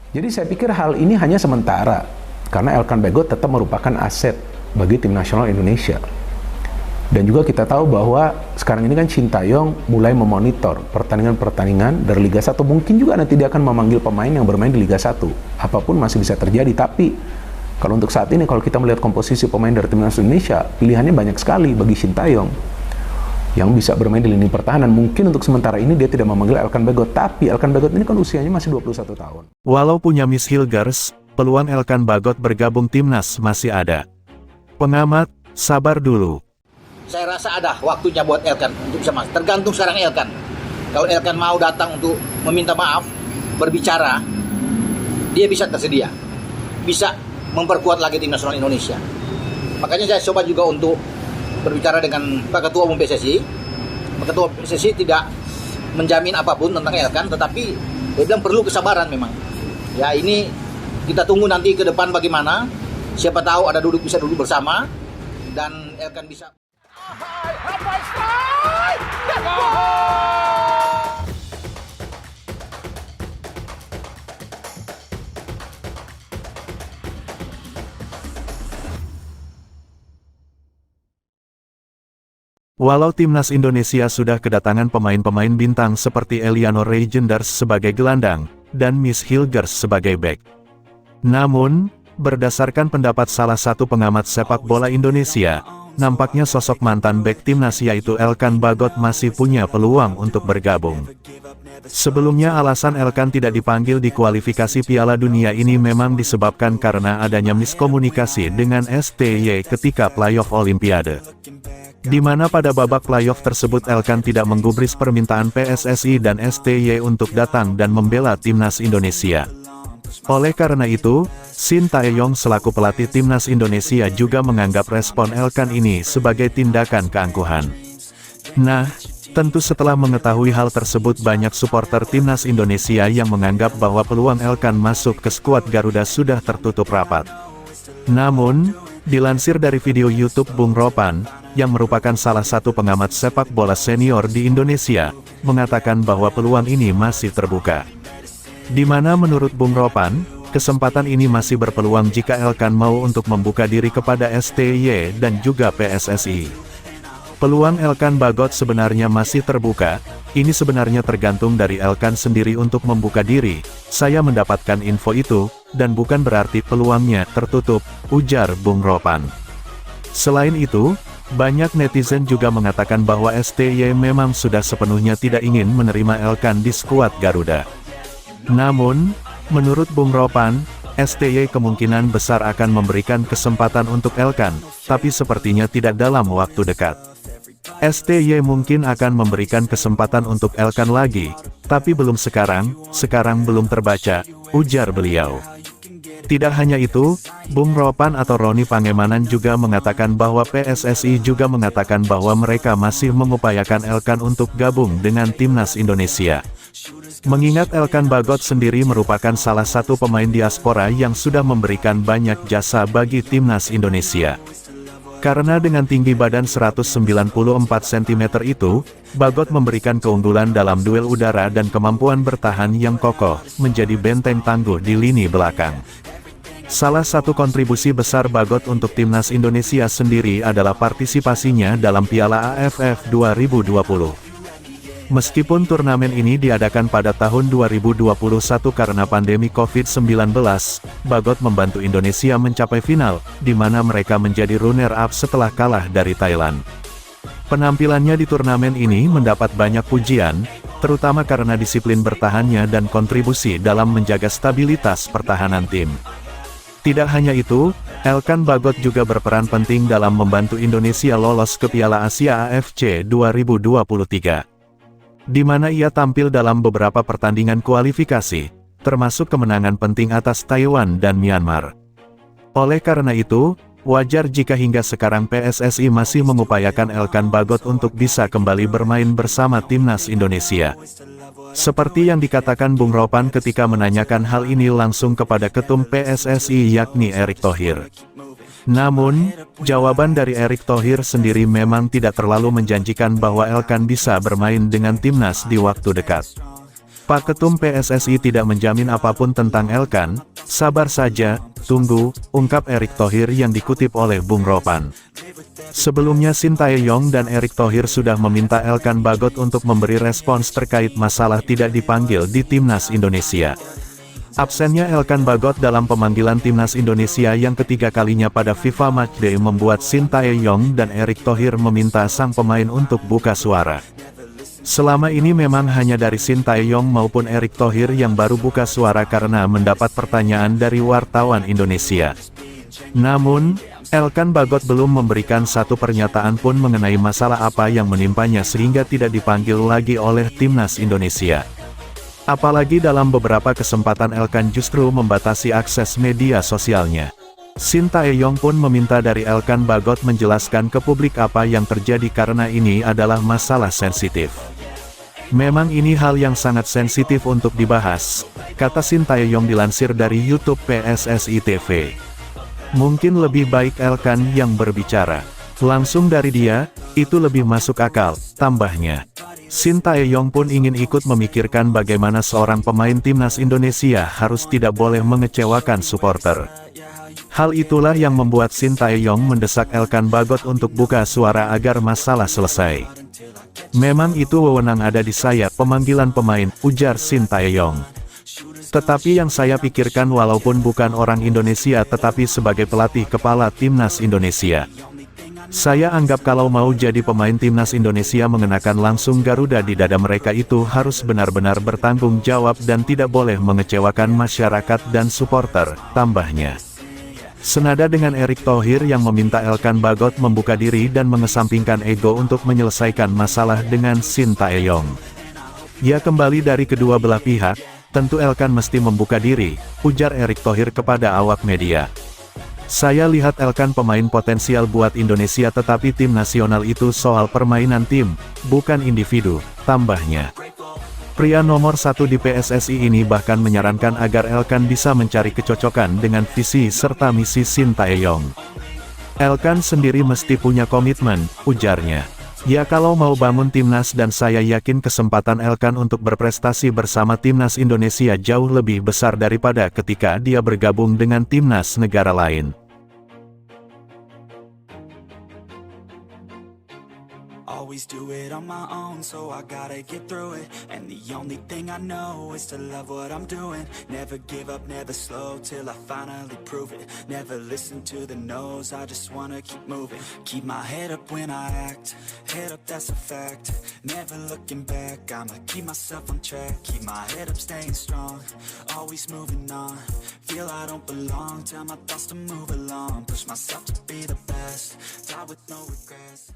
Jadi saya pikir hal ini hanya sementara, karena Elkan Bagot tetap merupakan aset bagi tim nasional Indonesia. Dan juga kita tahu bahwa sekarang ini kan Sintayong mulai memonitor pertandingan-pertandingan dari Liga 1. Mungkin juga nanti dia akan memanggil pemain yang bermain di Liga 1. Apapun masih bisa terjadi, tapi kalau untuk saat ini, kalau kita melihat komposisi pemain dari timnas Indonesia, pilihannya banyak sekali bagi Sintayong yang bisa bermain di lini pertahanan. Mungkin untuk sementara ini dia tidak memanggil Elkan Bagot, tapi Elkan Bagot ini kan usianya masih 21 tahun. Walau punya Miss Hilgers, peluang Elkan Bagot bergabung timnas masih ada. Pengamat, sabar dulu. Saya rasa ada waktunya buat Elkan untuk bisa masuk. Tergantung sekarang Elkan. Kalau Elkan mau datang untuk meminta maaf, berbicara, dia bisa tersedia. Bisa memperkuat lagi tim nasional Indonesia. Makanya saya coba juga untuk berbicara dengan Pak Ketua Umum PSSI. Pak Ketua PSSI tidak menjamin apapun tentang Elkan, tetapi dia bilang perlu kesabaran memang. Ya, ini kita tunggu nanti ke depan bagaimana. Siapa tahu ada bisa duduk bersama dan Elkan bisa. Walau timnas Indonesia sudah kedatangan pemain-pemain bintang seperti Eliano Reijenders sebagai gelandang, dan Miss Hilgers sebagai bek. Namun, berdasarkan pendapat salah satu pengamat sepak bola Indonesia, nampaknya sosok mantan bek timnas yaitu Elkan Bagot masih punya peluang untuk bergabung. Sebelumnya alasan Elkan tidak dipanggil di kualifikasi Piala Dunia ini memang disebabkan karena adanya miskomunikasi dengan STY ketika playoff Olimpiade. Di mana pada babak playoff tersebut Elkan tidak menggubris permintaan PSSI dan STY untuk datang dan membela timnas Indonesia. Oleh karena itu, Sintayong selaku pelatih timnas Indonesia juga menganggap respon Elkan ini sebagai tindakan keangkuhan. Nah, tentu setelah mengetahui hal tersebut banyak supporter timnas Indonesia yang menganggap bahwa peluang Elkan masuk ke skuad Garuda sudah tertutup rapat. Namun, dilansir dari video YouTube Bung Ropan, yang merupakan salah satu pengamat sepak bola senior di Indonesia, mengatakan bahwa peluang ini masih terbuka. Di mana menurut Bung Ropan, kesempatan ini masih berpeluang jika Elkan mau untuk membuka diri kepada STY dan juga PSSI. Peluang Elkan Bagot sebenarnya masih terbuka, ini sebenarnya tergantung dari Elkan sendiri untuk membuka diri. Saya mendapatkan info itu, dan bukan berarti peluangnya tertutup, ujar Bung Ropan. Selain itu, banyak netizen juga mengatakan bahwa STY memang sudah sepenuhnya tidak ingin menerima Elkan di skuad Garuda. Namun, menurut Bung Ropan, STY kemungkinan besar akan memberikan kesempatan untuk Elkan, tapi sepertinya tidak dalam waktu dekat. STY mungkin akan memberikan kesempatan untuk Elkan lagi, tapi belum sekarang belum terbaca, ujar beliau. Tidak hanya itu, Bung Ropan atau Roni Pangemanan juga mengatakan bahwa PSSI juga mengatakan bahwa mereka masih mengupayakan Elkan untuk gabung dengan timnas Indonesia. Mengingat Elkan Bagot sendiri merupakan salah satu pemain diaspora yang sudah memberikan banyak jasa bagi timnas Indonesia. Karena dengan tinggi badan 194 cm itu, Bagot memberikan keunggulan dalam duel udara dan kemampuan bertahan yang kokoh, menjadi benteng tangguh di lini belakang. Salah satu kontribusi besar Bagot untuk timnas Indonesia sendiri adalah partisipasinya dalam Piala AFF 2020. Meskipun turnamen ini diadakan pada tahun 2021 karena pandemi COVID-19, Bagot membantu Indonesia mencapai final, di mana mereka menjadi runner-up setelah kalah dari Thailand. Penampilannya di turnamen ini mendapat banyak pujian, terutama karena disiplin bertahannya dan kontribusi dalam menjaga stabilitas pertahanan tim. Tidak hanya itu, Elkan Bagot juga berperan penting dalam membantu Indonesia lolos ke Piala Asia AFC 2023. Di mana ia tampil dalam beberapa pertandingan kualifikasi, termasuk kemenangan penting atas Taiwan dan Myanmar. Oleh karena itu, wajar jika hingga sekarang PSSI masih mengupayakan Elkan Bagot untuk bisa kembali bermain bersama timnas Indonesia. Seperti yang dikatakan Bung Ropan ketika menanyakan hal ini langsung kepada Ketum PSSI yakni Erick Thohir. Namun, jawaban dari Erick Thohir sendiri memang tidak terlalu menjanjikan bahwa Elkan bisa bermain dengan timnas di waktu dekat. Pak Ketum PSSI tidak menjamin apapun tentang Elkan, sabar saja, tunggu, ungkap Erick Thohir yang dikutip oleh Bung Ropan. Sebelumnya Sintayong dan Erick Thohir sudah meminta Elkan Bagot untuk memberi respons terkait masalah tidak dipanggil di Timnas Indonesia. Absennya Elkan Bagot dalam pemanggilan Timnas Indonesia yang ketiga kalinya pada FIFA Matchday membuat Sintayong dan Erick Thohir meminta sang pemain untuk buka suara. Selama ini memang hanya dari Sintayong maupun Erick Thohir yang baru buka suara karena mendapat pertanyaan dari wartawan Indonesia. Namun, Elkan Bagot belum memberikan satu pernyataan pun mengenai masalah apa yang menimpanya sehingga tidak dipanggil lagi oleh Timnas Indonesia. Apalagi dalam beberapa kesempatan Elkan justru membatasi akses media sosialnya. Sintayong pun meminta dari Elkan Bagot menjelaskan ke publik apa yang terjadi karena ini adalah masalah sensitif. Memang ini hal yang sangat sensitif untuk dibahas, kata Sintayong dilansir dari YouTube PSSI TV. Mungkin lebih baik Elkan yang berbicara. Langsung dari dia, itu lebih masuk akal, tambahnya. Sintayong pun ingin ikut memikirkan bagaimana seorang pemain Timnas Indonesia harus tidak boleh mengecewakan supporter. Hal itulah yang membuat Sintayong mendesak Elkan Bagot untuk buka suara agar masalah selesai. Memang itu wewenang ada di saya pemanggilan pemain, ujar Sintayong. Tetapi yang saya pikirkan walaupun bukan orang Indonesia tetapi sebagai pelatih kepala Timnas Indonesia. Saya anggap kalau mau jadi pemain Timnas Indonesia mengenakan langsung Garuda di dada mereka itu harus benar-benar bertanggung jawab dan tidak boleh mengecewakan masyarakat dan supporter, tambahnya. Senada dengan Erick Thohir yang meminta Elkan Bagot membuka diri dan mengesampingkan ego untuk menyelesaikan masalah dengan Sintayong. Ya kembali dari kedua belah pihak, tentu Elkan mesti membuka diri, ujar Erick Thohir kepada awak media. Saya lihat Elkan pemain potensial buat Indonesia tetapi tim nasional itu soal permainan tim, bukan individu, tambahnya. Pria nomor 1 di PSSI ini bahkan menyarankan agar Elkan bisa mencari kecocokan dengan visi serta misi Sintayong. Elkan sendiri mesti punya komitmen, ujarnya. Ya kalau mau bangun timnas dan saya yakin kesempatan Elkan untuk berprestasi bersama timnas Indonesia jauh lebih besar daripada ketika dia bergabung dengan timnas negara lain. Always do it on my own, so I gotta get through it. And the only thing I know is to love what I'm doing. Never give up, never slow, till I finally prove it. Never listen to the no's, I just wanna keep moving. Keep my head up when I act, head up that's a fact. Never looking back, I'ma keep myself on track. Keep my head up staying strong, always moving on. Feel I don't belong, tell my thoughts to move along. Push myself to be the best, die with no regrets.